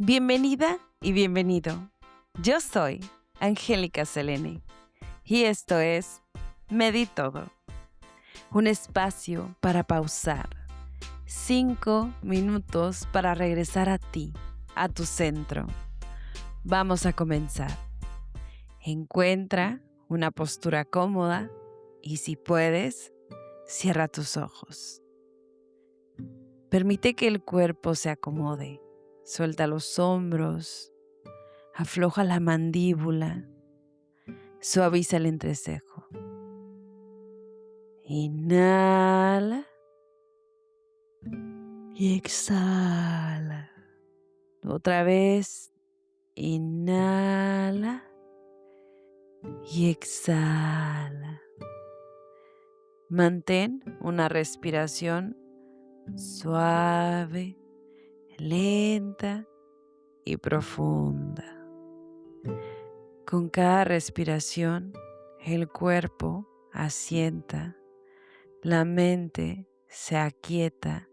Bienvenida y bienvenido. Yo soy Angélica Selene y esto es Meditodo, un espacio para pausar, 5 minutos para regresar a ti, a tu centro. Vamos a comenzar. Encuentra una postura cómoda y si puedes, cierra tus ojos. Permite que el cuerpo se acomode. Suelta los hombros, afloja la mandíbula, suaviza el entrecejo. Inhala y exhala. Otra vez, inhala y exhala. Mantén una respiración suave, lenta y profunda. Con cada respiración, el cuerpo asienta, la mente se aquieta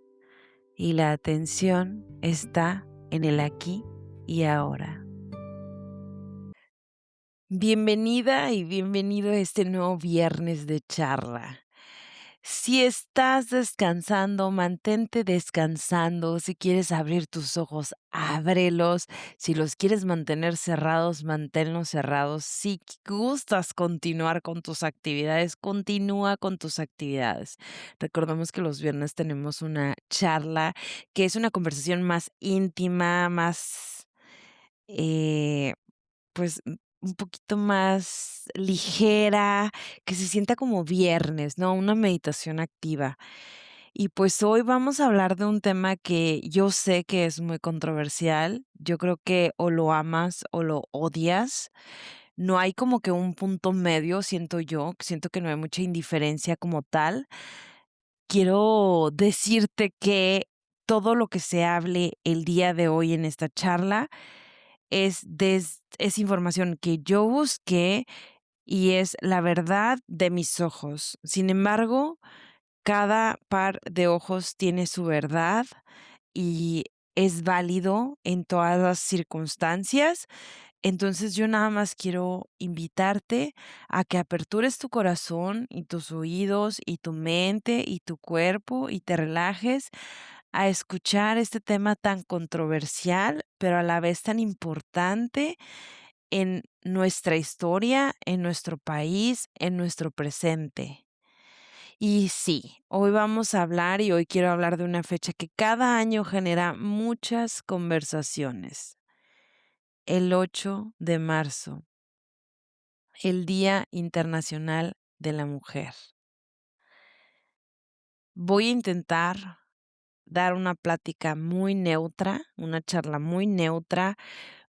y la atención está en el aquí y ahora. Bienvenida y bienvenido a este nuevo viernes de charla. Si estás descansando, mantente descansando. Si quieres abrir tus ojos, ábrelos. Si los quieres mantener cerrados, manténlos cerrados. Si gustas continuar con tus actividades, continúa con tus actividades. Recordemos que los viernes tenemos una charla que es una conversación más íntima, más, pues, un poquito más ligera, que se sienta como viernes, ¿no? Una meditación activa. Y pues hoy vamos a hablar de un tema que yo sé que es muy controversial. Yo creo que o lo amas o lo odias. No hay como que un punto medio, siento yo. Siento que no hay mucha indiferencia como tal. Quiero decirte que todo lo que se hable el día de hoy en esta charla es información que yo busqué y es la verdad de mis ojos. Sin embargo, cada par de ojos tiene su verdad y es válido en todas las circunstancias. Entonces yo nada más quiero invitarte a que apertures tu corazón y tus oídos y tu mente y tu cuerpo y te relajes a escuchar este tema tan controversial, pero a la vez tan importante en nuestra historia, en nuestro país, en nuestro presente. Y sí, hoy vamos a hablar y hoy quiero hablar de una fecha que cada año genera muchas conversaciones. El 8 de marzo, el Día Internacional de la Mujer. Voy a intentar dar una plática muy neutra, una charla muy neutra,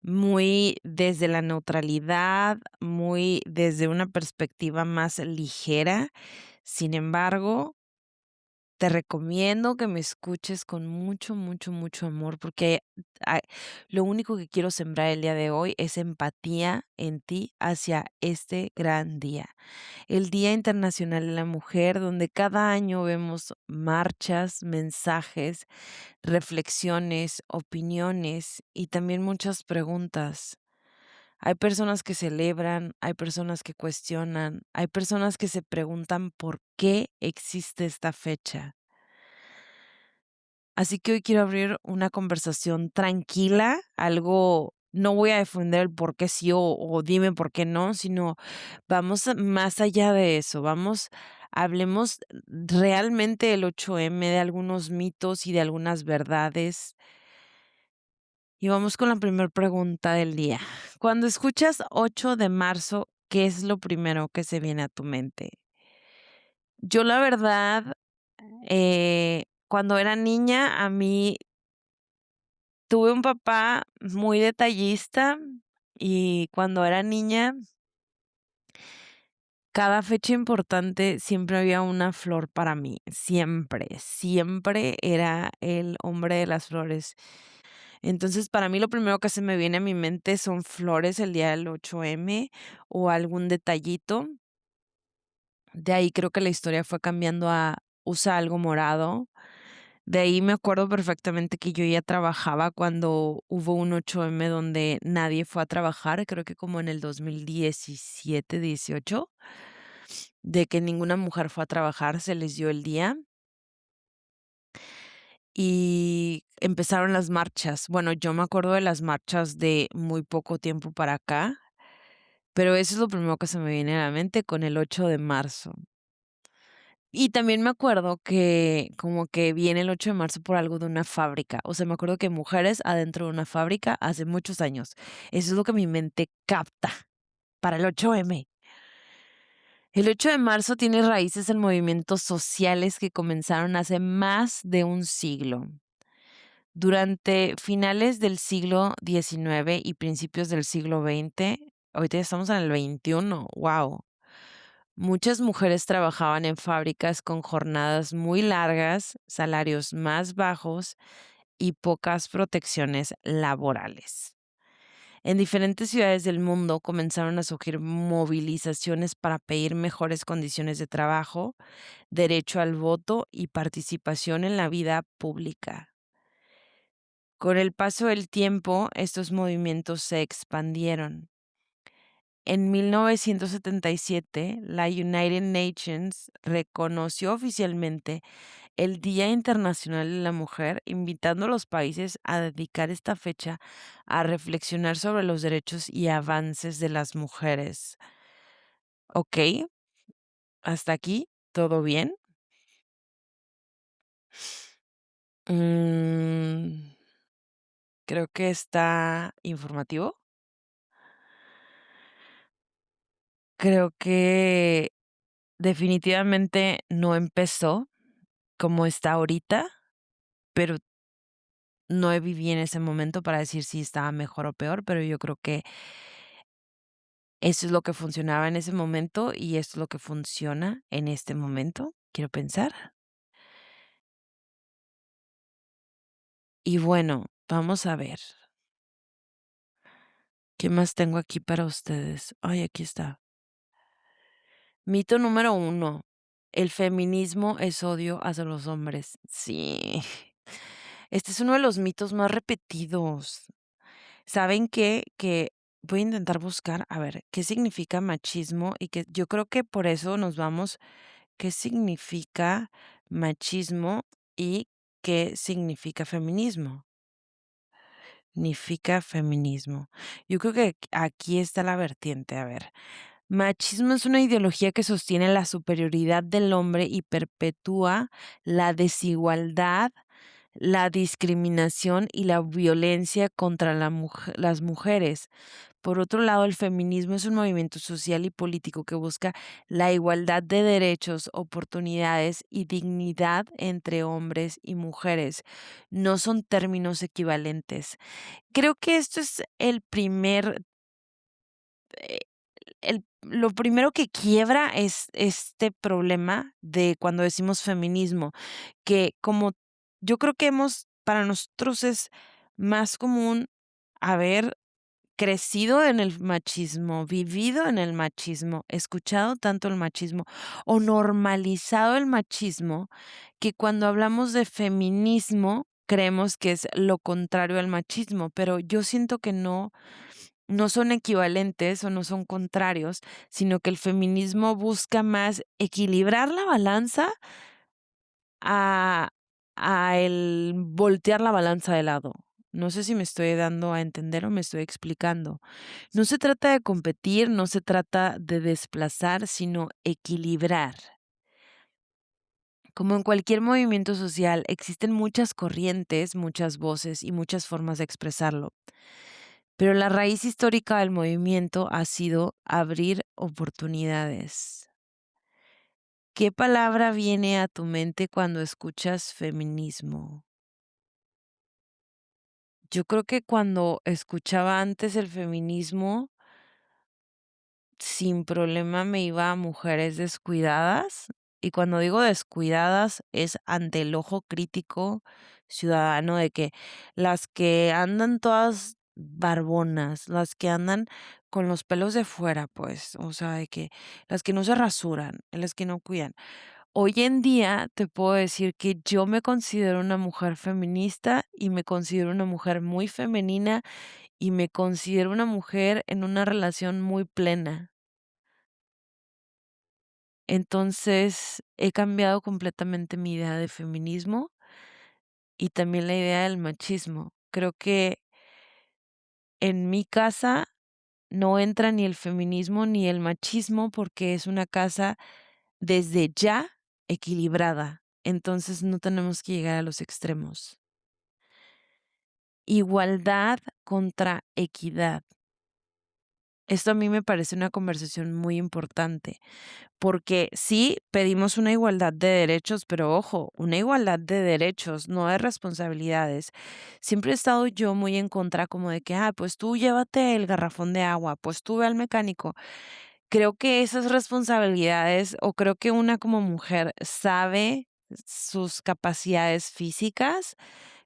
muy desde la neutralidad, muy desde una perspectiva más ligera. Sin embargo, te recomiendo que me escuches con mucho, mucho, mucho amor, porque ah, lo único que quiero sembrar el día de hoy es empatía en ti hacia este gran día, el Día Internacional de la Mujer, donde cada año vemos marchas, mensajes, reflexiones, opiniones y también muchas preguntas. Hay personas que celebran, hay personas que cuestionan, hay personas que se preguntan por qué existe esta fecha. Así que hoy quiero abrir una conversación tranquila, algo, no voy a defender el por qué sí o dime por qué no, sino más allá de eso, hablemos realmente del 8M, de algunos mitos y de algunas verdades. Y vamos con la primera pregunta del día. Cuando escuchas 8 de marzo, ¿qué es lo primero que se viene a tu mente? Yo la verdad, cuando era niña, a mí tuve un papá muy detallista y cuando era niña, cada fecha importante siempre había una flor para mí, siempre, siempre era el hombre de las flores. Entonces, para mí lo primero que se me viene a mi mente son flores el día del 8M o algún detallito. De ahí creo que la historia fue cambiando a usa algo morado. De ahí me acuerdo perfectamente que yo ya trabajaba cuando hubo un 8M donde nadie fue a trabajar, creo que como en el 2017, 18, de que ninguna mujer fue a trabajar, se les dio el día y empezaron las marchas. Bueno, yo me acuerdo de las marchas de muy poco tiempo para acá, pero eso es lo primero que se me viene a la mente con el 8 de marzo. Y también me acuerdo que como que viene el 8 de marzo por algo de una fábrica. O sea, me acuerdo que mujeres adentro de una fábrica hace muchos años. Eso es lo que mi mente capta para el 8M. El 8 de marzo tiene raíces en movimientos sociales que comenzaron hace más de un siglo. Durante finales del siglo XIX y principios del siglo XX, ahorita ya estamos en el XXI, wow. Muchas mujeres trabajaban en fábricas con jornadas muy largas, salarios más bajos y pocas protecciones laborales. En diferentes ciudades del mundo comenzaron a surgir movilizaciones para pedir mejores condiciones de trabajo, derecho al voto y participación en la vida pública. Con el paso del tiempo, estos movimientos se expandieron. En 1977, la United Nations reconoció oficialmente el Día Internacional de la Mujer, invitando a los países a dedicar esta fecha a reflexionar sobre los derechos y avances de las mujeres. ¿Ok? Hasta aquí, ¿todo bien? Mm, creo que está informativo. Creo que definitivamente no empezó como está ahorita, pero no viví en ese momento para decir si estaba mejor o peor, pero yo creo que eso es lo que funcionaba en ese momento y esto es lo que funciona en este momento, quiero pensar. Y bueno, vamos a ver, ¿qué más tengo aquí para ustedes? Ay, aquí está. Mito número 1, el feminismo es odio hacia los hombres. Sí, este es uno de los mitos más repetidos. ¿Saben qué? Que voy a intentar buscar, a ver, qué significa machismo y que yo creo que por eso nos vamos, qué significa machismo y qué significa feminismo. Significa feminismo. Yo creo que aquí está la vertiente, a ver. Machismo es una ideología que sostiene la superioridad del hombre y perpetúa la desigualdad, la discriminación y la violencia contra las mujeres. Por otro lado, el feminismo es un movimiento social y político que busca la igualdad de derechos, oportunidades y dignidad entre hombres y mujeres. No son términos equivalentes. Creo que esto es eh, lo primero que quiebra es este problema de cuando decimos feminismo, que como yo creo que para nosotros es más común haber crecido en el machismo, vivido en el machismo, escuchado tanto el machismo o normalizado el machismo, que cuando hablamos de feminismo creemos que es lo contrario al machismo, pero yo siento que no son equivalentes o no son contrarios, sino que el feminismo busca más equilibrar la balanza a, a el voltear la balanza de lado. No sé si me estoy dando a entender o me estoy explicando. No se trata de competir, no se trata de desplazar, sino equilibrar. Como en cualquier movimiento social, existen muchas corrientes, muchas voces y muchas formas de expresarlo. Pero la raíz histórica del movimiento ha sido abrir oportunidades. ¿Qué palabra viene a tu mente cuando escuchas feminismo? Yo creo que cuando escuchaba antes el feminismo, sin problema me iba a mujeres descuidadas. Y cuando digo descuidadas es ante el ojo crítico ciudadano de que las que andan todas barbonas, las que andan con los pelos de fuera, pues, o sea, de que las que no se rasuran, las que no cuidan. Hoy en día te puedo decir que yo me considero una mujer feminista y me considero una mujer muy femenina y me considero una mujer en una relación muy plena. Entonces, he cambiado completamente mi idea de feminismo y también la idea del machismo. Creo que en mi casa no entra ni el feminismo ni el machismo porque es una casa desde ya equilibrada. Entonces no tenemos que llegar a los extremos. Igualdad contra equidad. Esto a mí me parece una conversación muy importante. Porque sí, pedimos una igualdad de derechos, pero ojo, una igualdad de derechos, no de responsabilidades. Siempre he estado yo muy en contra como de que, pues tú llévate el garrafón de agua, pues tú ve al mecánico. Creo que esas responsabilidades, o creo que una como mujer sabe sus capacidades físicas.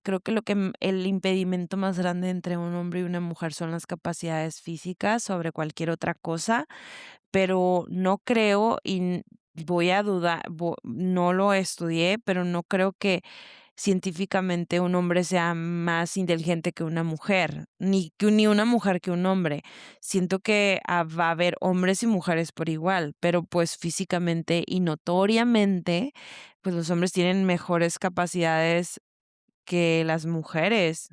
Creo que el impedimento más grande entre un hombre y una mujer son las capacidades físicas sobre cualquier otra cosa, pero no creo voy a dudar, no lo estudié, pero no creo que científicamente un hombre sea más inteligente que una mujer, ni una mujer que un hombre. Siento que va a haber hombres y mujeres por igual, pero pues físicamente y notoriamente, pues los hombres tienen mejores capacidades que las mujeres.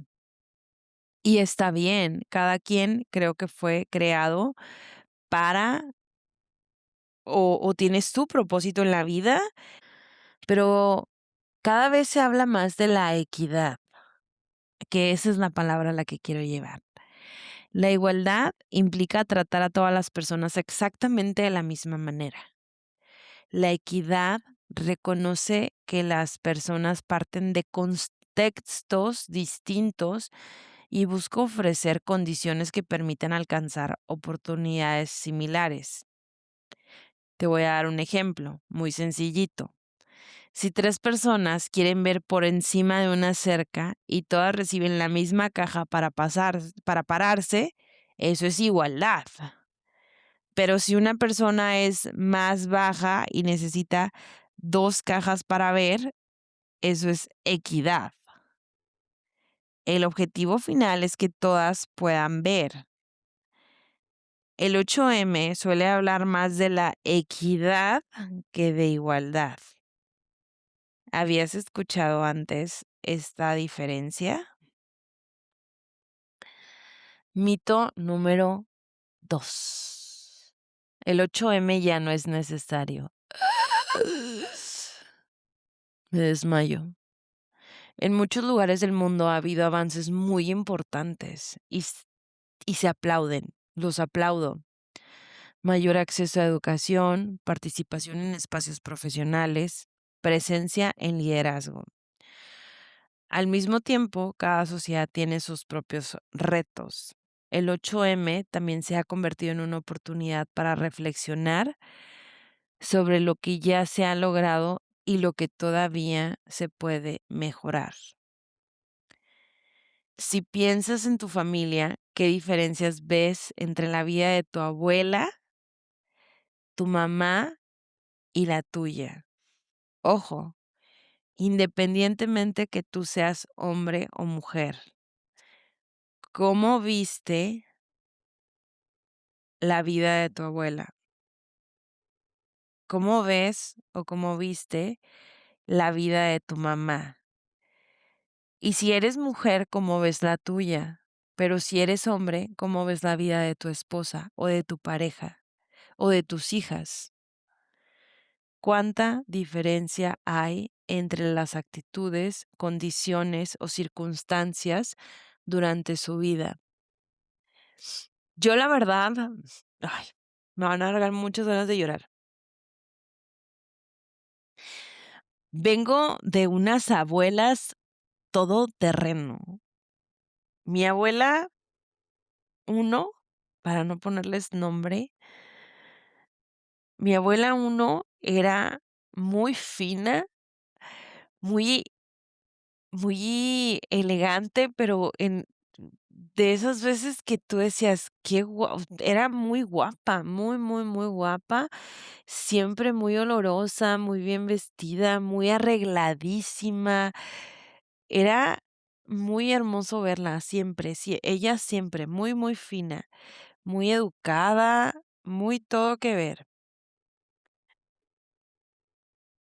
Y está bien, cada quien creo que fue creado para o tienes tu propósito en la vida, pero cada vez se habla más de la equidad, que esa es la palabra a la que quiero llevar. La igualdad implica tratar a todas las personas exactamente de la misma manera. La equidad reconoce que las personas parten de contextos distintos y busca ofrecer condiciones que permitan alcanzar oportunidades similares. Te voy a dar un ejemplo muy sencillito. Si tres personas quieren ver por encima de una cerca y todas reciben la misma caja para pararse, eso es igualdad. Pero si una persona es más baja y necesita dos cajas para ver, eso es equidad. El objetivo final es que todas puedan ver. El 8M suele hablar más de la equidad que de igualdad. ¿Habías escuchado antes esta diferencia? Mito número 2. El 8M ya no es necesario. Me desmayo. En muchos lugares del mundo ha habido avances muy importantes y se aplauden. Los aplaudo. Mayor acceso a educación, participación en espacios profesionales, presencia en liderazgo. Al mismo tiempo, cada sociedad tiene sus propios retos. El 8M también se ha convertido en una oportunidad para reflexionar sobre lo que ya se ha logrado y lo que todavía se puede mejorar. Si piensas en tu familia, ¿qué diferencias ves entre la vida de tu abuela, tu mamá y la tuya? Ojo, independientemente que tú seas hombre o mujer, ¿cómo viste la vida de tu abuela? ¿Cómo ves o cómo viste la vida de tu mamá? Y si eres mujer, ¿cómo ves la tuya? Pero si eres hombre, ¿cómo ves la vida de tu esposa o de tu pareja o de tus hijas? ¿Cuánta diferencia hay entre las actitudes, condiciones o circunstancias durante su vida? Yo la verdad, ay, me van a largar muchas ganas de llorar. Vengo de unas abuelas todoterreno. Mi abuela uno, para no ponerles nombre, mi abuela uno era muy fina, muy muy elegante, pero de esas veces que tú decías: "Qué guau", era muy guapa, muy, muy, muy guapa, siempre muy olorosa, muy bien vestida, muy arregladísima. Era muy hermoso verla siempre, sí, ella siempre, muy, muy fina, muy educada, muy todo que ver.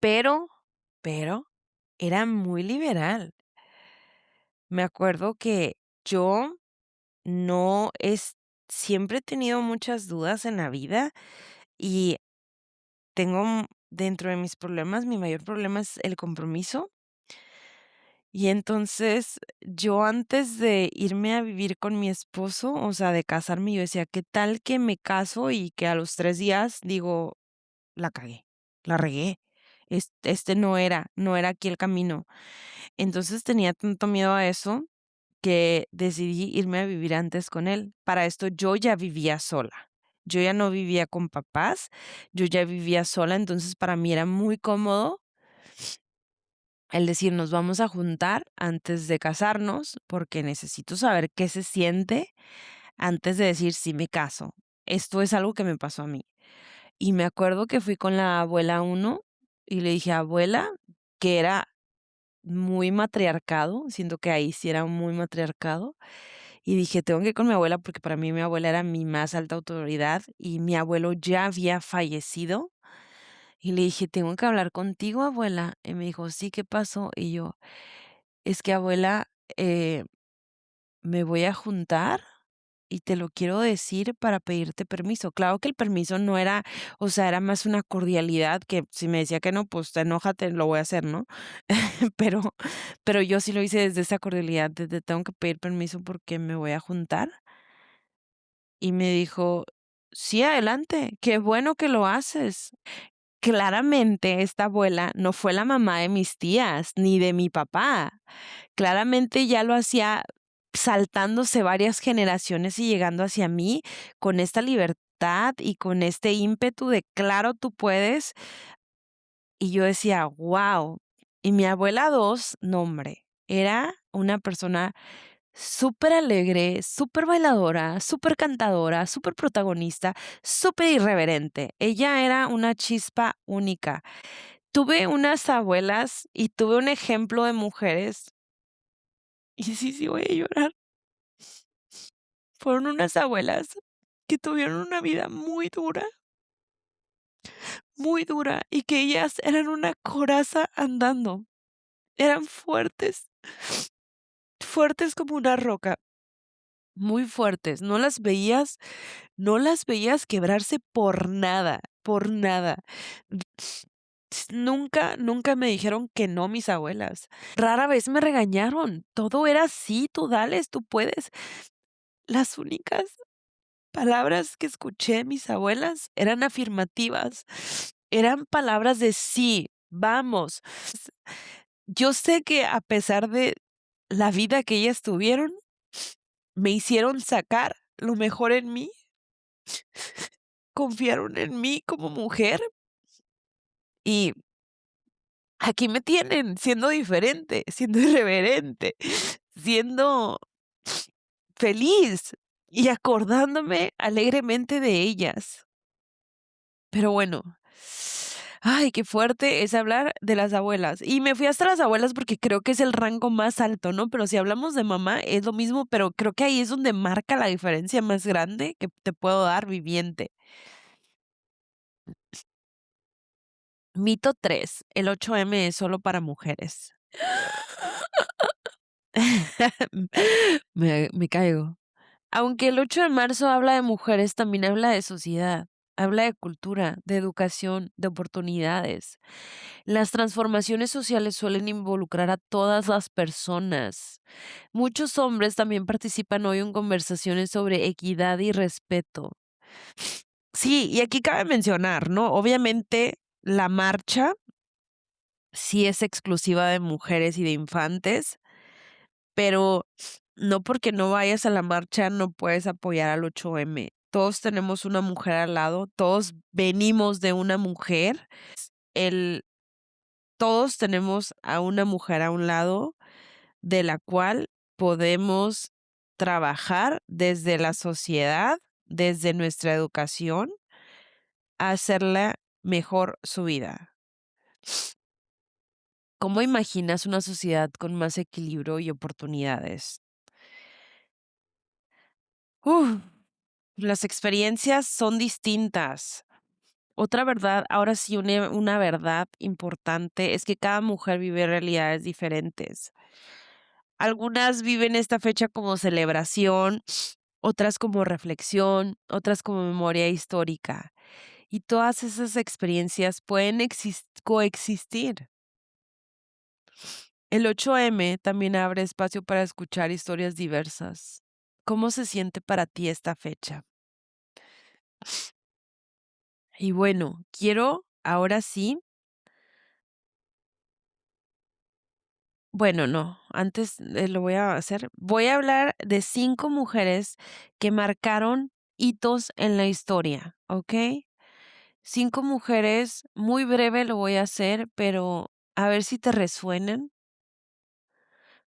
Pero, pero era muy liberal. Me acuerdo que yo no es siempre he tenido muchas dudas en la vida y tengo dentro de mis problemas, mi mayor problema es el compromiso. Y entonces, yo antes de irme a vivir con mi esposo, o sea, de casarme, yo decía: "¿Qué tal que me caso y que a los 3 días digo, la cagué, la regué, este no era aquí el camino"? Entonces, tenía tanto miedo a eso que decidí irme a vivir antes con él. Para esto, yo ya vivía sola. Yo ya no vivía con papás, yo ya vivía sola, entonces, para mí era muy cómodo el decir: "Nos vamos a juntar antes de casarnos, porque necesito saber qué se siente antes de decir sí me caso". Esto es algo que me pasó a mí. Y me acuerdo que fui con la abuela uno y le dije: "Abuela", que era muy matriarcado, siento que ahí sí era muy matriarcado, y dije: "Tengo que ir con mi abuela", porque para mí mi abuela era mi más alta autoridad y mi abuelo ya había fallecido. Y le dije: "Tengo que hablar contigo, abuela". Y me dijo: "Sí, ¿qué pasó?". Y yo: "Es que abuela, eh, me voy a juntar y te lo quiero decir para pedirte permiso". Claro que el permiso no era, o sea, era más una cordialidad que si me decía que no, pues enójate, lo voy a hacer, ¿no? Pero pero yo sí lo hice desde esa cordialidad, desde tengo que pedir permiso porque me voy a juntar. Y me dijo: "Sí, adelante, qué bueno que lo haces". Claramente, esta abuela no fue la mamá de mis tías, ni de mi papá. Claramente, ya lo hacía saltándose varias generaciones y llegando hacia mí con esta libertad y con este ímpetu de claro, tú puedes. Y yo decía: "Guau". Y mi abuela 2 no, hombre, era una persona súper alegre, súper bailadora, súper cantadora, súper protagonista, súper irreverente. Ella era una chispa única. Tuve unas abuelas y tuve un ejemplo de mujeres, y sí, sí voy a llorar. Fueron unas abuelas que tuvieron una vida muy dura, y que ellas eran una coraza andando. Eran fuertes, fuertes como una roca, muy fuertes. No las veías quebrarse por nada, por nada. Nunca, nunca me dijeron que no mis abuelas. Rara vez me regañaron. Todo era sí, tú dales, tú puedes. Las únicas palabras que escuché de mis abuelas eran afirmativas. Eran palabras de sí, vamos. Yo sé que a pesar de la vida que ellas tuvieron, me hicieron sacar lo mejor en mí, confiaron en mí como mujer y aquí me tienen siendo diferente, siendo irreverente, siendo feliz y acordándome alegremente de ellas. Pero bueno, ay, qué fuerte es hablar de las abuelas. Y me fui hasta las abuelas porque creo que es el rango más alto, ¿no? Pero si hablamos de mamá es lo mismo, pero creo que ahí es donde marca la diferencia más grande que te puedo dar viviente. Mito 3: el 8M es solo para mujeres. Me caigo. Aunque el 8 de marzo habla de mujeres, también habla de sociedad, habla de cultura, de educación, de oportunidades. Las transformaciones sociales suelen involucrar a todas las personas. Muchos hombres también participan hoy en conversaciones sobre equidad y respeto. Sí, y aquí cabe mencionar, ¿no? Obviamente la marcha sí es exclusiva de mujeres y de infantes, pero no porque no vayas a la marcha no puedes apoyar al 8M. Todos tenemos una mujer al lado, todos venimos de una mujer. El Todos tenemos a una mujer a un lado de la cual podemos trabajar desde la sociedad, desde nuestra educación, a hacerle mejor su vida. ¿Cómo imaginas una sociedad con más equilibrio y oportunidades? Uf, las experiencias son distintas. Otra verdad, ahora sí, una verdad importante es que cada mujer vive realidades diferentes. Algunas viven esta fecha como celebración, otras como reflexión, otras como memoria histórica. Y todas esas experiencias pueden coexistir. El 8M también abre espacio para escuchar historias diversas. ¿Cómo se siente para ti esta fecha? Y bueno, quiero ahora sí, bueno, no, antes lo voy a hacer. Voy a hablar de 5 mujeres que marcaron hitos en la historia, ¿ok? 5 mujeres, muy breve lo voy a hacer, pero a ver si te resuenan.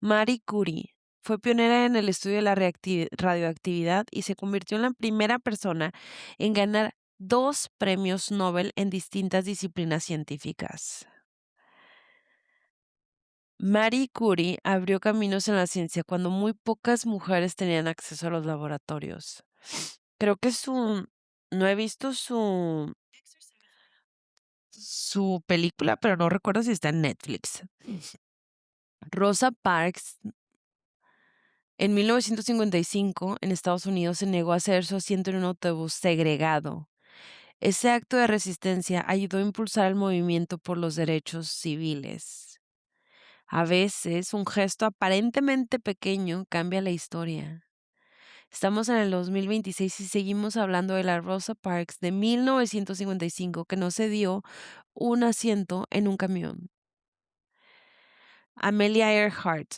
Marie Curie fue pionera en el estudio de la radioactividad y se convirtió en la primera persona en ganar 2 premios Nobel en distintas disciplinas científicas. Marie Curie abrió caminos en la ciencia cuando muy pocas mujeres tenían acceso a los laboratorios. Creo que no he visto su película, pero no recuerdo si está en Netflix. Rosa Parks, en 1955, en Estados Unidos, se negó a ceder su asiento en un autobús segregado. Ese acto de resistencia ayudó a impulsar el movimiento por los derechos civiles. A veces, un gesto aparentemente pequeño cambia la historia. Estamos en el 2026 y seguimos hablando de la Rosa Parks de 1955 que no se dio un asiento en un camión. Amelia Earhart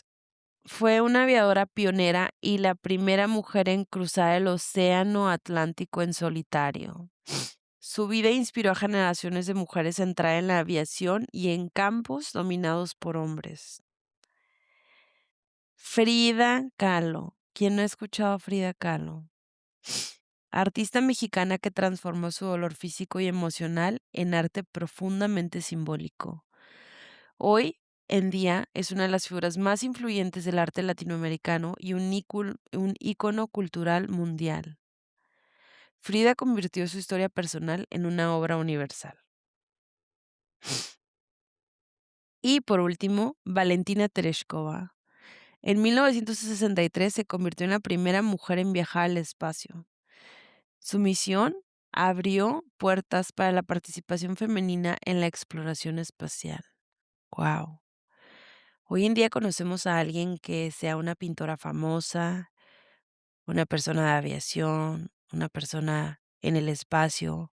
fue una aviadora pionera y la primera mujer en cruzar el océano Atlántico en solitario. Su vida inspiró a generaciones de mujeres a entrar en la aviación y en campos dominados por hombres. Frida Kahlo. ¿Quién no ha escuchado a Frida Kahlo? Artista mexicana que transformó su dolor físico y emocional en arte profundamente simbólico. Hoy en día es una de las figuras más influyentes del arte latinoamericano y un ícono cultural mundial. Frida convirtió su historia personal en una obra universal. Y por último, Valentina Tereshkova. En 1963 se convirtió en la primera mujer en viajar al espacio. Su misión abrió puertas para la participación femenina en la exploración espacial. Wow. Hoy en día conocemos a alguien que sea una pintora famosa, una persona de aviación, una persona en el espacio,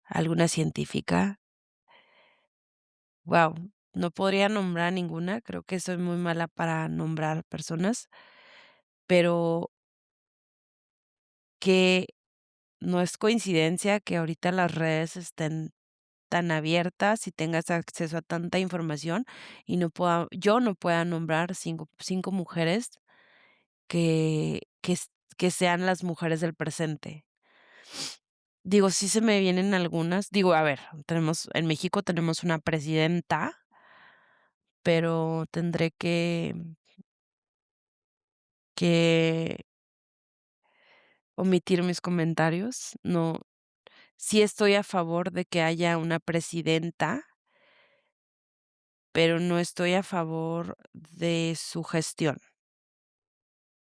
alguna científica. Wow, no podría nombrar ninguna, creo que soy muy mala para nombrar personas, pero que no es coincidencia que ahorita las redes estén tan abiertas y tengas acceso a tanta información y yo no pueda nombrar cinco mujeres que sean las mujeres del presente. Digo, sí se me vienen algunas. Digo, a ver, en México tenemos una presidenta, pero tendré que omitir mis comentarios. No, sí estoy a favor de que haya una presidenta, pero no estoy a favor de su gestión,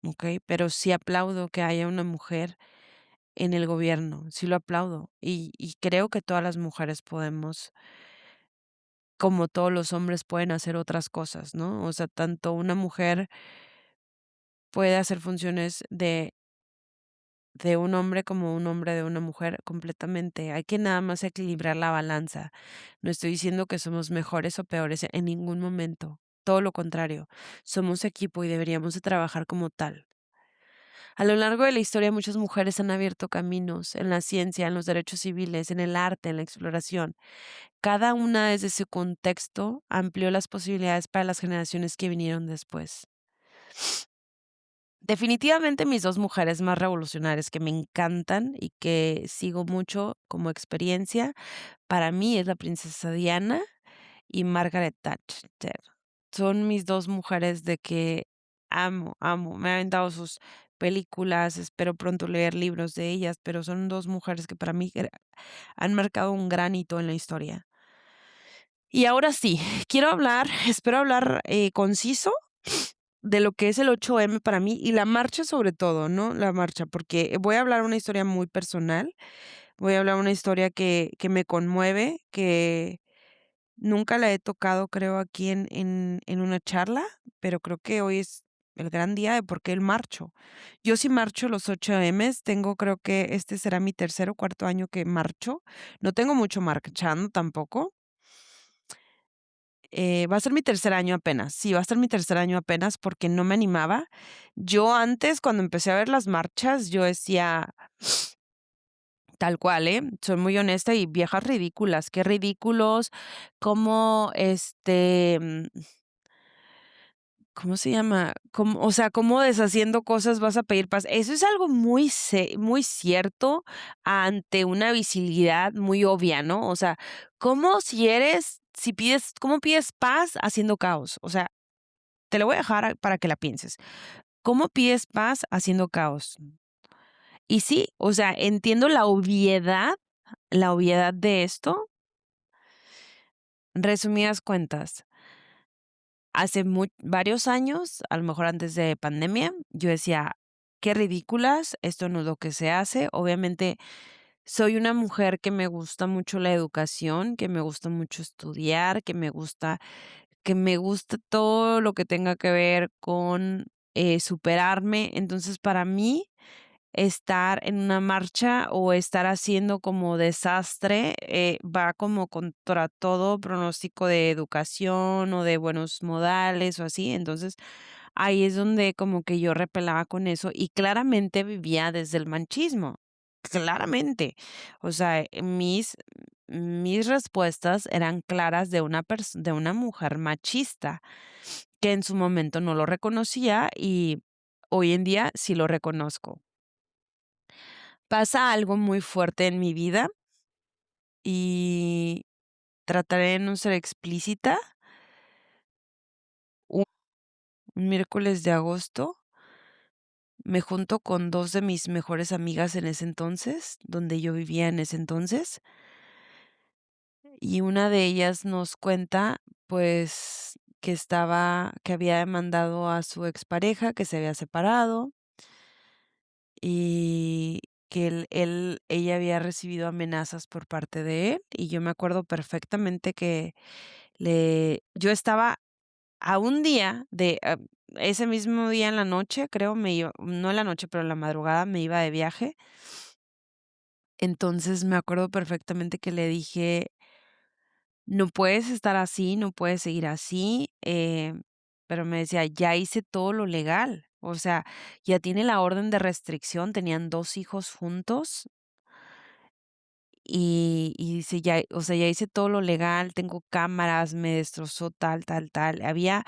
¿ok? Pero sí aplaudo que haya una mujer en el gobierno, sí lo aplaudo. Y creo que todas las mujeres podemos, como todos los hombres, pueden hacer otras cosas, ¿no? O sea, tanto una mujer puede hacer funciones de un hombre como un hombre de una mujer completamente. Hay que nada más equilibrar la balanza. No estoy diciendo que somos mejores o peores en ningún momento. Todo lo contrario, somos equipo y deberíamos de trabajar como tal. A lo largo de la historia, muchas mujeres han abierto caminos en la ciencia, en los derechos civiles, en el arte, en la exploración. Cada una desde su contexto amplió las posibilidades para las generaciones que vinieron después. Definitivamente mis 2 mujeres más revolucionarias que me encantan y que sigo mucho como experiencia, para mí es la princesa Diana y Margaret Thatcher. Son mis 2 mujeres de que amo, amo. Me han aventado sus películas, espero pronto leer libros de ellas, pero son 2 mujeres que para mí han marcado un gran hito en la historia. Y ahora sí, quiero hablar, espero hablar, conciso de lo que es el 8M para mí y la marcha sobre todo, ¿no? La marcha, porque voy a hablar una historia muy personal, voy a hablar una historia que me conmueve, que nunca la he tocado, creo, aquí en una charla, pero creo que hoy es el gran día de por qué el marcho. Yo sí marcho los 8Ms, tengo creo que este será mi tercer o cuarto año que marcho. No tengo mucho marchando tampoco. Va a ser mi tercer año apenas. Sí, va a ser mi tercer año apenas porque no me animaba. Yo antes, cuando empecé a ver las marchas, yo decía, tal cual, ¿eh? Soy muy honesta y viejas ridículas, qué ridículos, cómo ¿cómo se llama? Cómo, o sea, cómo deshaciendo cosas vas a pedir paz. Eso es algo muy, muy cierto ante una visibilidad muy obvia, ¿no? O sea, cómo si eres, si pides, cómo pides paz haciendo caos. O sea, te lo voy a dejar para que la pienses. ¿Cómo pides paz haciendo caos? Y sí, o sea, entiendo la obviedad de esto. Resumidas cuentas, hace varios años, a lo mejor antes de pandemia, yo decía, qué ridículas, esto no es lo que se hace. Obviamente, soy una mujer que me gusta mucho la educación, que me gusta mucho estudiar, que me gusta todo lo que tenga que ver con superarme. Entonces, para mí, estar en una marcha o estar haciendo como desastre, va como contra todo pronóstico de educación o de buenos modales o así. Entonces, ahí es donde como que yo repelaba con eso y claramente vivía desde el manchismo. Claramente. O sea, mis respuestas eran claras de una mujer machista que en su momento no lo reconocía y hoy en día sí lo reconozco. Pasa algo muy fuerte en mi vida y trataré de no ser explícita. Un miércoles de agosto me junto con 2 de mis mejores amigas en ese entonces, donde yo vivía en ese entonces, y una de ellas nos cuenta, pues, que había demandado a su expareja, que se había separado y que ella había recibido amenazas por parte de él, y yo me acuerdo perfectamente que yo estaba a un día ese mismo día en la noche, creo, me iba, no en la noche, pero en la madrugada me iba de viaje. Entonces, me acuerdo perfectamente que le dije: "No puedes estar así, no puedes seguir así", pero me decía: "Ya hice todo lo legal". O sea, ya tiene la orden de restricción, tenían 2 hijos juntos, y dice: "Ya, o sea, ya hice todo lo legal, tengo cámaras, me destrozó tal, tal, tal". Había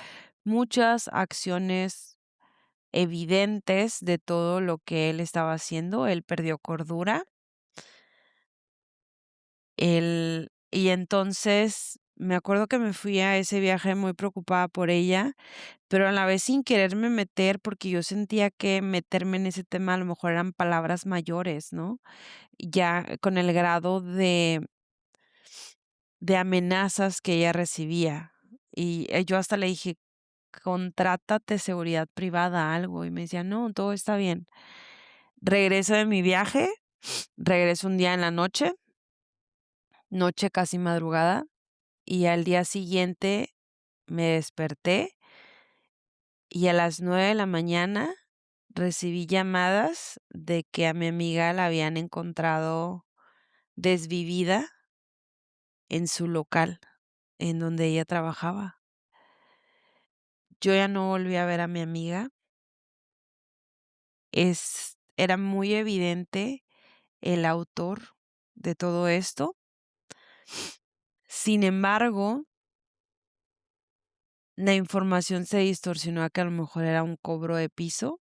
muchas acciones evidentes de todo lo que él estaba haciendo. Él perdió cordura. Y entonces me acuerdo que me fui a ese viaje muy preocupada por ella, pero a la vez sin quererme meter, porque yo sentía que meterme en ese tema a lo mejor eran palabras mayores, ¿no? Ya con el grado de amenazas que ella recibía. Y yo hasta le dije, contrátate seguridad privada, algo. Y me decía, no, todo está bien. Regreso de mi viaje, regreso un día en la noche, noche casi madrugada, y al día siguiente me desperté y a las 9 de la mañana recibí llamadas de que a mi amiga la habían encontrado desvivida en su local, en donde ella trabajaba. Yo ya no volví a ver a mi amiga. Era muy evidente el autor de todo esto. Sin embargo, la información se distorsionó a que a lo mejor era un cobro de piso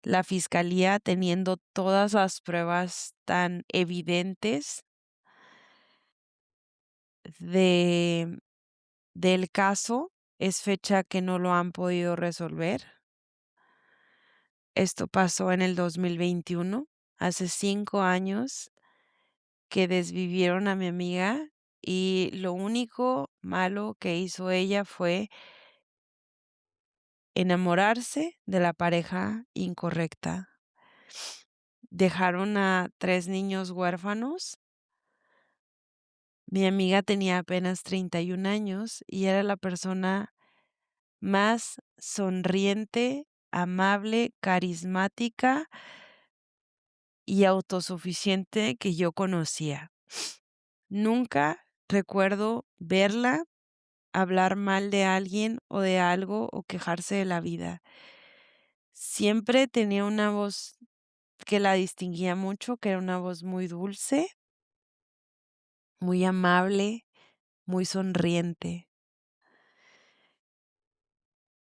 la fiscalía teniendo todas las pruebas tan evidentes de del caso, es fecha que no lo han podido resolver. Esto pasó en el 2021, hace 5 años que desvivieron a mi amiga, y lo único malo que hizo ella fue enamorarse de la pareja incorrecta. Dejaron a 3 niños huérfanos. Mi amiga tenía apenas 31 años y era la persona más sonriente, amable, carismática y autosuficiente que yo conocía. Nunca recuerdo verla hablar mal de alguien o de algo o quejarse de la vida. Siempre tenía una voz que la distinguía mucho, que era una voz muy dulce, muy amable, muy sonriente.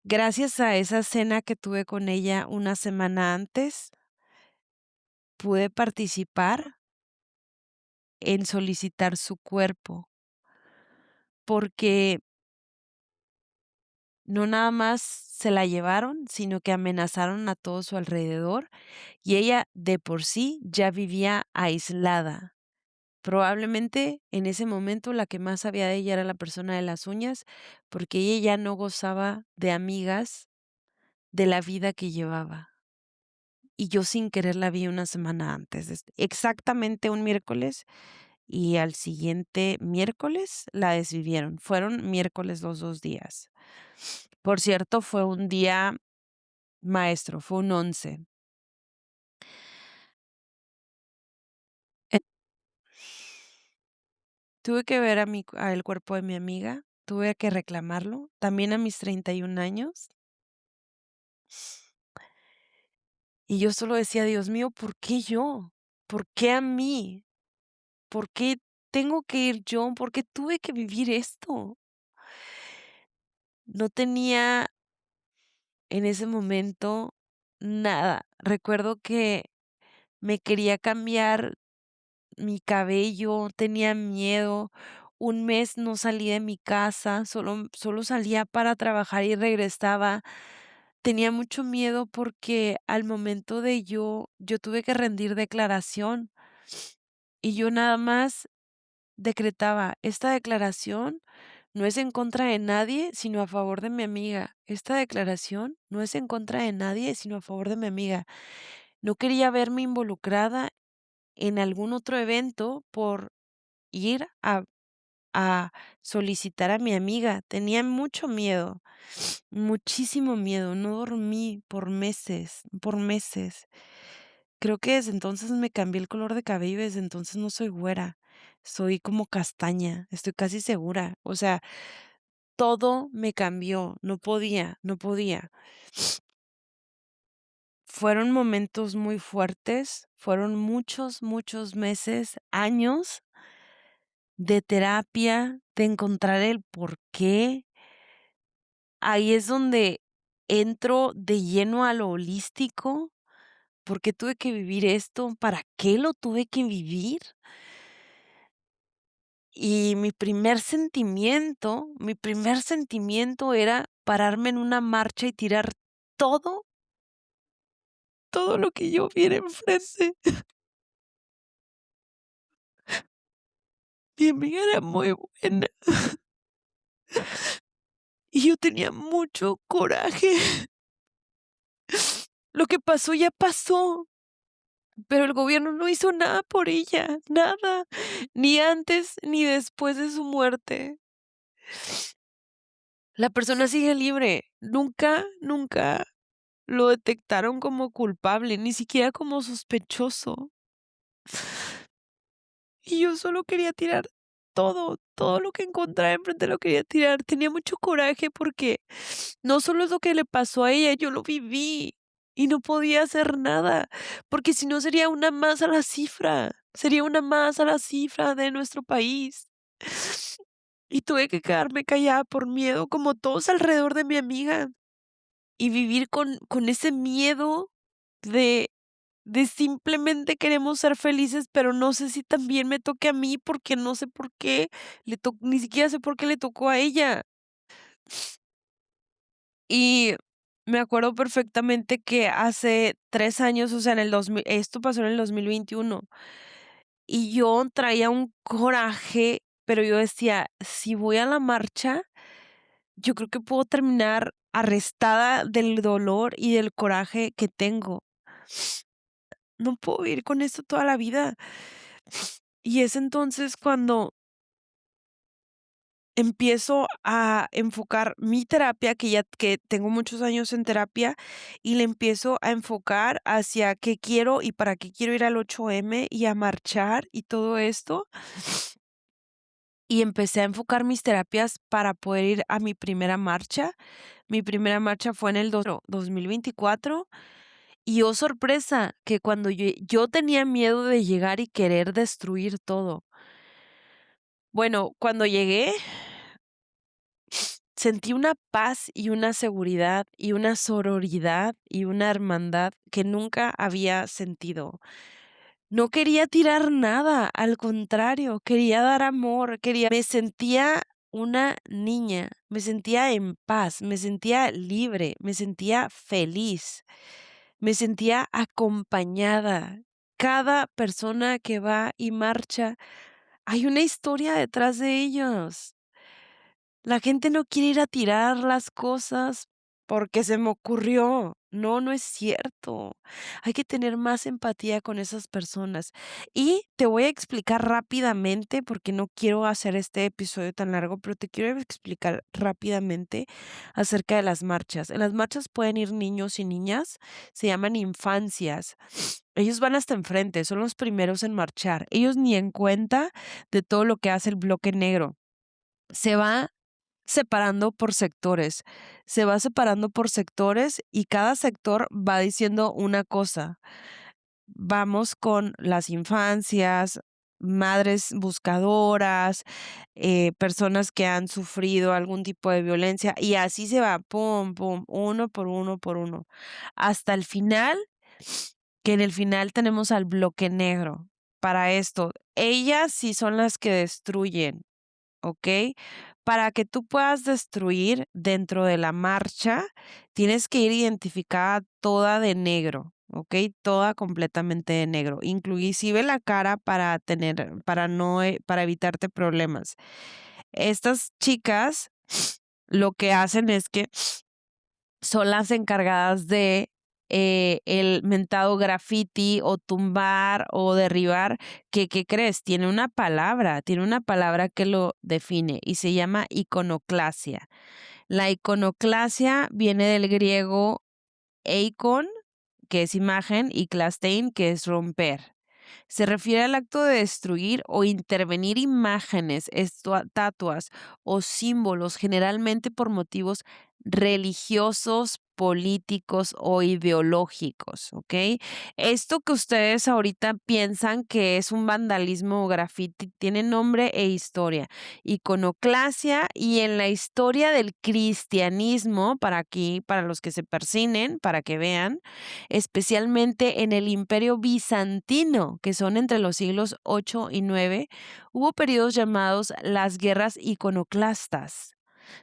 Gracias a esa cena que tuve con ella una semana antes, pude participar en solicitar su cuerpo, porque no nada más se la llevaron, sino que amenazaron a todo su alrededor, y ella de por sí ya vivía aislada. Probablemente en ese momento la que más sabía de ella era la persona de las uñas, porque ella ya no gozaba de amigas de la vida que llevaba. Y yo sin querer la vi una semana antes, exactamente un miércoles, y al siguiente miércoles la desvivieron. Fueron miércoles los 2 días. Por cierto, fue un día maestro, fue un 11. Eh, Tuve que ver a el cuerpo de mi amiga, tuve que reclamarlo, también a mis 31 años, y yo solo decía: "Dios mío, ¿por qué yo? ¿Por qué a mí? ¿Por qué tengo que ir yo? ¿Por qué tuve que vivir esto?". No tenía en ese momento nada. Recuerdo que me quería cambiar mi cabello, tenía miedo. Un mes no salí de mi casa, solo salía para trabajar y regresaba. Tenía mucho miedo porque al momento de yo tuve que rendir declaración y yo nada más decretaba: "Esta declaración no es en contra de nadie, sino a favor de mi amiga. Esta declaración no es en contra de nadie, sino a favor de mi amiga". No quería verme involucrada en algún otro evento por ir a solicitar a mi amiga. Tenía mucho miedo, muchísimo miedo. No dormí por meses, por meses. Creo que desde entonces me cambié el color de cabello y desde entonces no soy güera. Soy como castaña, estoy casi segura. O sea, todo me cambió. No podía, no podía. Fueron momentos muy fuertes, fueron muchos, muchos meses, años de terapia, de encontrar el porqué. Ahí es donde entro de lleno a lo holístico. ¿Por qué tuve que vivir esto? ¿Para qué lo tuve que vivir? Y mi primer sentimiento era pararme en una marcha y tirar todo, todo lo que yo viera enfrente. Mi amiga era muy buena y yo tenía mucho coraje. Lo que pasó ya pasó, pero el gobierno no hizo nada por ella, nada, ni antes ni después de su muerte. La persona sigue libre. Nunca, nunca lo detectaron como culpable, ni siquiera como sospechoso. Y yo solo quería tirar todo, todo lo que encontraba enfrente lo quería tirar. Tenía mucho coraje porque no solo es lo que le pasó a ella, yo lo viví y no podía hacer nada, porque si no sería una más a la cifra, sería una más a la cifra de nuestro país. Y tuve que quedarme callada por miedo, como todos alrededor de mi amiga, y vivir con ese miedo de simplemente queremos ser felices, pero no sé si también me toque a mí, porque no sé por qué ni siquiera sé por qué le tocó a ella. Y me acuerdo perfectamente que hace 3 años, o sea, en el 2000 esto pasó en el 2021, y yo traía un coraje, pero yo decía: "Si voy a la marcha, yo creo que puedo terminar arrestada del dolor y del coraje que tengo. No puedo vivir con esto toda la vida". Y es entonces cuando empiezo a enfocar mi terapia, que tengo muchos años en terapia, y le empiezo a enfocar hacia qué quiero y para qué quiero ir al 8M y a marchar y todo esto. Y empecé a enfocar mis terapias para poder ir a mi primera marcha. Mi primera marcha fue en el 2024 y, oh sorpresa, que cuando yo tenía miedo de llegar y querer destruir todo. Bueno, cuando llegué sentí una paz y una seguridad y una sororidad y una hermandad que nunca había sentido. No quería tirar nada, al contrario, quería dar amor, me sentía una niña, me sentía en paz, me sentía libre, me sentía feliz, me sentía acompañada. Cada persona que va y marcha, hay una historia detrás de ellos. La gente no quiere ir a tirar las cosas porque se me ocurrió. No, no es cierto. Hay que tener más empatía con esas personas. Y te voy a explicar rápidamente, porque no quiero hacer este episodio tan largo, pero te quiero explicar rápidamente acerca de las marchas. En las marchas pueden ir niños y niñas, se llaman infancias. Ellos van hasta enfrente, son los primeros en marchar. Ellos ni en cuenta de todo lo que hace el bloque negro. Se va separando por sectores. Se va separando por sectores y cada sector va diciendo una cosa. Vamos con las infancias, madres buscadoras, personas que han sufrido algún tipo de violencia y así se va, pum, pum, uno por uno por uno, hasta el final, que en el final tenemos al bloque negro. Para esto, ellas sí son las que destruyen. ¿Ok? Para que tú puedas destruir dentro de la marcha, tienes que ir identificada toda de negro, ¿ok? Toda completamente de negro, inclusive la cara para no, para evitarte problemas. Estas chicas lo que hacen es que son las encargadas de el mentado graffiti o tumbar o derribar, que, ¿qué crees? Tiene una palabra que lo define y se llama iconoclasia. La iconoclasia viene del griego eikon, que es imagen, y klastein, que es romper. Se refiere al acto de destruir o intervenir imágenes, estatuas o símbolos, generalmente por motivos religiosos, políticos o ideológicos, ¿ok? Esto que ustedes ahorita piensan que es un vandalismo o graffiti tiene nombre e historia. Iconoclasia, y en la historia del cristianismo, para aquí, para los que se persinen, para que vean, especialmente en el Imperio Bizantino, que son entre los siglos 8 y 9, hubo periodos llamados las guerras iconoclastas,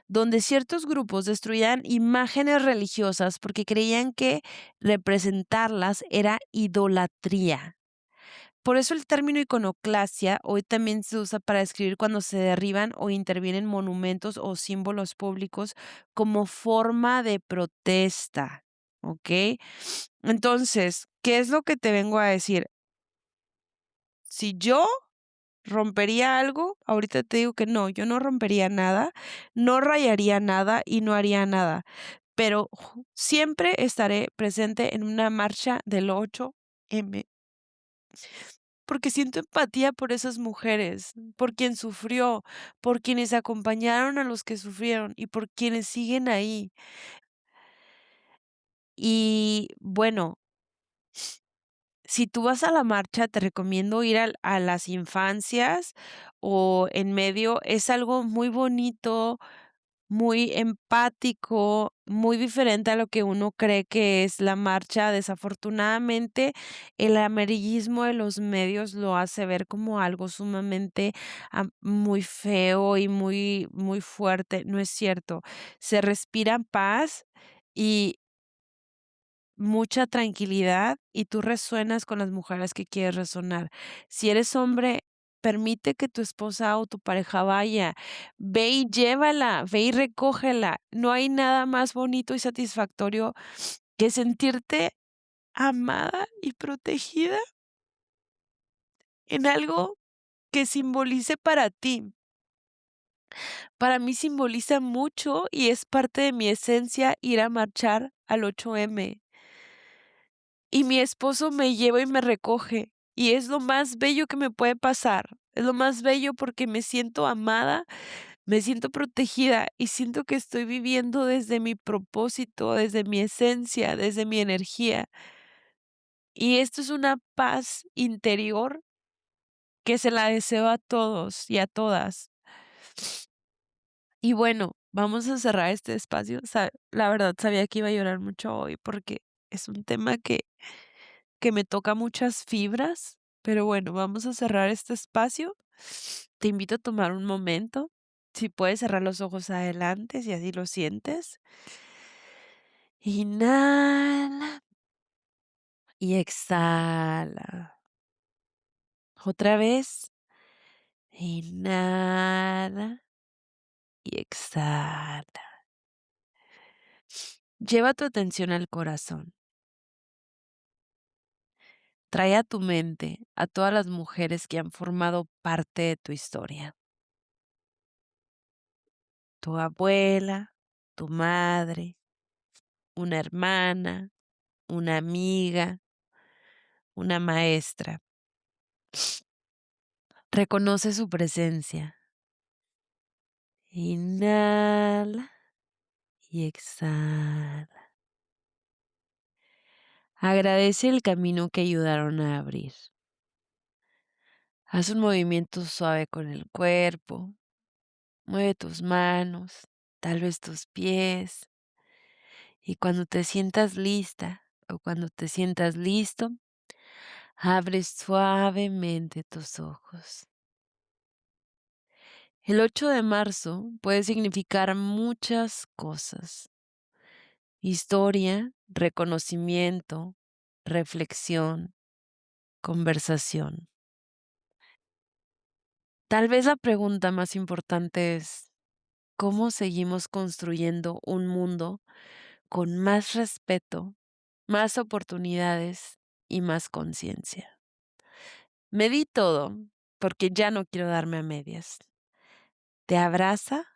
donde ciertos grupos destruían imágenes religiosas porque creían que representarlas era idolatría. Por eso el término iconoclasia hoy también se usa para describir cuando se derriban o intervienen monumentos o símbolos públicos como forma de protesta, ¿ok? Entonces, ¿qué es lo que te vengo a decir? Si yo rompería algo, ahorita te digo que no, yo no rompería nada, no rayaría nada y no haría nada, pero siempre estaré presente en una marcha del 8M, porque siento empatía por esas mujeres, por quien sufrió, por quienes acompañaron a los que sufrieron y por quienes siguen ahí. Y bueno, si tú vas a la marcha, te recomiendo ir a las infancias o en medio. Es algo muy bonito, muy empático, muy diferente a lo que uno cree que es la marcha. Desafortunadamente, el amarillismo de los medios lo hace ver como algo sumamente, muy feo y muy fuerte. No es cierto. Se respira paz y mucha tranquilidad, y tú resuenas con las mujeres que quieres resonar. Si eres hombre, permite que tu esposa o tu pareja vaya. Ve y llévala, ve y recógela. No hay nada más bonito y satisfactorio que sentirte amada y protegida en algo que simbolice para ti. Para mí simboliza mucho y es parte de mi esencia ir a marchar al 8M. Y mi esposo me lleva y me recoge, y es lo más bello que me puede pasar. Es lo más bello porque me siento amada, me siento protegida y siento que estoy viviendo desde mi propósito, desde mi esencia, desde mi energía. Y esto es una paz interior que se la deseo a todos y a todas. Y bueno, vamos a cerrar este espacio. La verdad sabía que iba a llorar mucho hoy porque es un tema que me toca muchas fibras, pero bueno, vamos a cerrar este espacio. Te invito a tomar un momento. Si puedes cerrar los ojos adelante, si así lo sientes. Inhala y exhala. Otra vez. Inhala y exhala. Lleva tu atención al corazón. Trae a tu mente a todas las mujeres que han formado parte de tu historia. Tu abuela, tu madre, una hermana, una amiga, una maestra. Reconoce su presencia. Inhala y exhala. Agradece el camino que ayudaron a abrir. Haz un movimiento suave con el cuerpo. Mueve tus manos, tal vez tus pies. Y cuando te sientas lista o cuando te sientas listo, abre suavemente tus ojos. El 8 de marzo puede significar muchas cosas. Historia, reconocimiento, reflexión, conversación. Tal vez la pregunta más importante es, ¿cómo seguimos construyendo un mundo con más respeto, más oportunidades y más conciencia? Me di todo porque ya no quiero darme a medias. Te abraza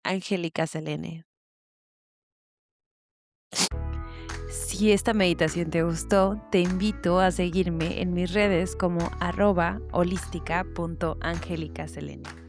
Angélica Selene. Si esta meditación te gustó, te invito a seguirme en mis redes como @holística.angelicaselene.